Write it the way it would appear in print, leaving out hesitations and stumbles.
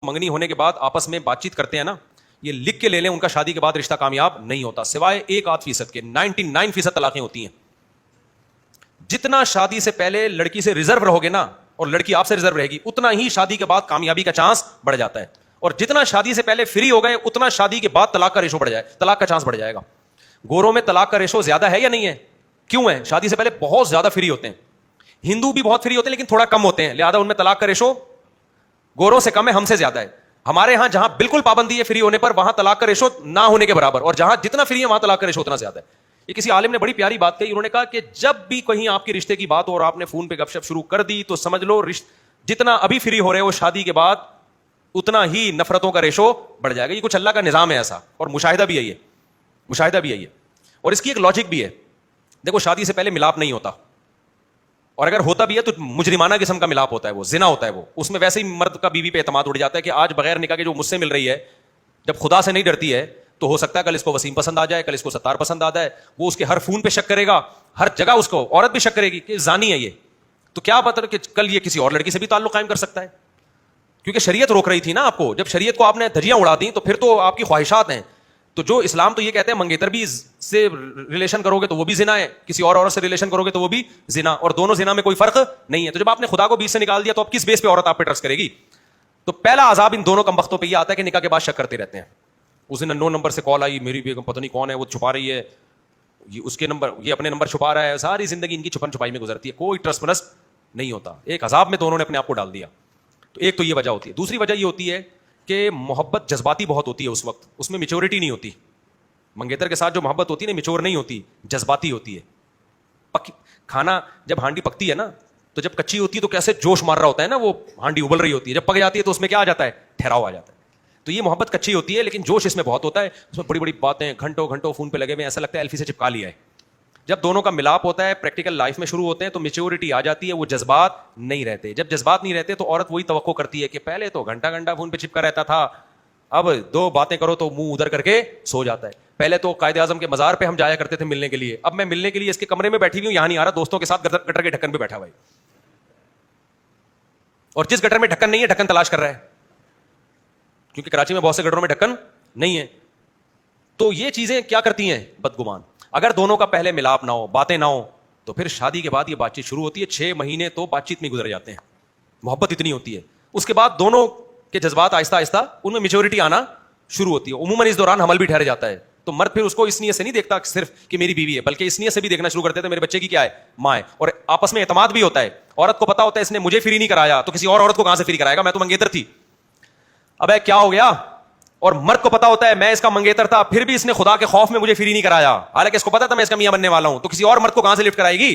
मंगनी होने के बाद आपस में बातचीत करते हैं ना, ये लिख के ले लें, उनका शादी के बाद रिश्ता कामयाब नहीं होता, सिवाय 1-8% के। 99% तलाकें होती हैं। जितना शादी से पहले लड़की से रिजर्व रहोगे ना, और लड़की आपसे रिजर्व रहेगी, उतना ही शादी के बाद कामयाबी का चांस बढ़ जाता है। और जितना शादी से पहले फ्री हो गए, उतना शादी के बाद तलाक का रेशो बढ़ जाए, तलाक का चांस बढ़ जाएगा। गोरों में तलाक का रेशो ज्यादा है या नहीं है? क्यों है? शादी से पहले बहुत ज्यादा फ्री होते हैं। हिंदू भी बहुत फ्री होते हैं लेकिन थोड़ा कम होते हैं, लिहाजा उनमें तलाक का रेशो गोरों से कम है, हमसे ज्यादा है। हमारे यहां जहां बिल्कुल पाबंदी है फ्री होने पर, वहां तलाक का रेशो ना होने के बराबर, और जहां जितना फ्री है वहां तलाक का रेशो उतना ज्यादा है। ये किसी आलिम ने बड़ी प्यारी बात कही, उन्होंने कहा कि जब भी कहीं आपके रिश्ते की बात हो और आपने फोन पे गपशप शुरू कर दी, तो समझ लो जितना अभी फ्री हो रहे हो शादी के बाद, उतना ही नफरतों का रेशो बढ़ जाएगा। ये कुछ अल्लाह का निजाम है ऐसा, और मुशाहिदा भी है ये, मुशाहिदा भी है ये। और इसकी एक लॉजिक भी है। देखो, शादी से पहले मिलाप नहीं होता, और अगर होता भी है तो मुजरिमाना किस्म का मिलाप होता है, वो जिना होता है वो। उसमें वैसे ही मर्द का बीवी पे एतमाद उड़ जाता है कि आज बगैर निकाह के जो मुझसे मिल रही है, जब खुदा से नहीं डरती है, तो हो सकता है कल इसको वसीम पसंद आ जाए, कल इसको सत्तार पसंद आ जाए, वो उसके हर फोन पे शक करेगा, हर जगह उसको औरत भी शक करेगी कि जानी है ये। तो क्या पता कि कल ये किसी और लड़की से भी ताल्लुक कायम कर सकता है, क्योंकि शरीयत रोक रही थी ना आपको। जब शरीयत को आपने धज्जियां उड़ा दी तो फिर तो आपकी ख्वाहिशात हैं। तो जो इस्लाम तो ये कहते हैं मंगेतर भी से रिलेशन करोगे तो वो भी जिना है, किसी और औरत से रिलेशन करोगे तो वो भी जिना, और दोनों जिना में कोई फर्क नहीं है। तो जब आपने खुदा को बीच से निकाल दिया तो अब किस बेस पे औरत आप पे ट्रस्ट करेगी? तो पहला अजाब इन दोनों कमबख्तों पे ये आता है कि निकाह के बाद शक करते रहते हैं। उस दिन 9 नंबर से कॉल आई, मेरी बेगम पता नहीं कौन है, वो छुपा रही है, ये उसके नंबर, ये अपने नंबर छुपा रहा है। सारी जिंदगी इनकी छुपन छुपाई में गुजरती है, कोई ट्रस्ट मरस्ट नहीं होता। एक अजाब में दोनों ने अपने आप को डाल दिया। तो एक तो ये वजह होती है। दूसरी वजह ये होती है कि मोहब्बत जज्बाती बहुत होती है उस वक्त, उसमें मैच्योरिटी नहीं होती। मंगेतर के साथ जो मोहब्बत होती है ना, मैच्योर नहीं होती, जज्बाती होती है। खाना जब हांडी पकती है ना, तो जब कच्ची होती है तो कैसे जोश मार रहा होता है ना, वो हांडी उबल रही होती है। जब पक जाती है तो उसमें क्या आ जाता है? ठहराव आ जाता है। तो ये मोहब्बत कच्ची होती है लेकिन जोश इसमें बहुत होता है। उसमें बड़ी बड़ी बातें, घंटों घंटों फोन पे लगे हुए, ऐसा लगता है एल्फी से चिपका लिया है। जब दोनों का मिलाप होता है, प्रैक्टिकल लाइफ में शुरू होते हैं, तो मैच्योरिटी आ जाती है, वो जज्बात नहीं रहते। जब जज्बात नहीं रहते तो औरत वही तवक्को करती है कि पहले तो घंटा घंटा फोन पे चिपका रहता था, अब 2 बातें करो तो मुंह उधर करके सो जाता है। पहले तो कायदे आजम के मजार पे हम जाया करते थे मिलने के लिए, अब मैं मिलने के लिए इसके कमरे में बैठी हुई हूं, यहां नहीं आ रहा, दोस्तों के साथ गटर के ढक्कन पे बैठा हुआ है। और जिस गटर में ढक्कन नहीं है, ढक्कन तलाश कर रहा है, क्योंकि कराची में बहुत से गटरों में ढक्कन नहीं है। तो ये चीजें क्या करती हैं? बदगुमान। अगर दोनों का पहले मिलाप ना हो, बातें ना हो, तो फिर शादी के बाद ये बातचीत शुरू होती है। 6 महीने तो बातचीत में गुजर जाते हैं, मोहब्बत इतनी होती है। उसके बाद दोनों के जज्बात आहिस्ता आहिस्ता उनमें मैच्योरिटी आना शुरू होती है। उमूमन इस दौरान हमल भी ठहर जाता है। तो मर्द फिर उसको इस नीयत से नहीं देखता सिर्फ कि मेरी बीवी है, बल्कि इस नीयत से भी देखना शुरू करते थे मेरे बच्चे की क्या है, माँ है। और आपस में एतमाद भी होता है। औरत को पता होता है इसने मुझे फ्री नहीं कराया तो किसी और औरत को कहां से फ्री कराएगा, मैं तो मंगेतर थी, अब क्या हो गया। और मर्द को पता होता है मैं इसका मंगेतर था, फिर भी इसने खुदा के खौफ में मुझे फ्री नहीं कराया, हालांकि इसको पता था मैं इसका मियां बनने वाला हूं, तो किसी और मर्द को कहां से लिफ्ट कराएगी।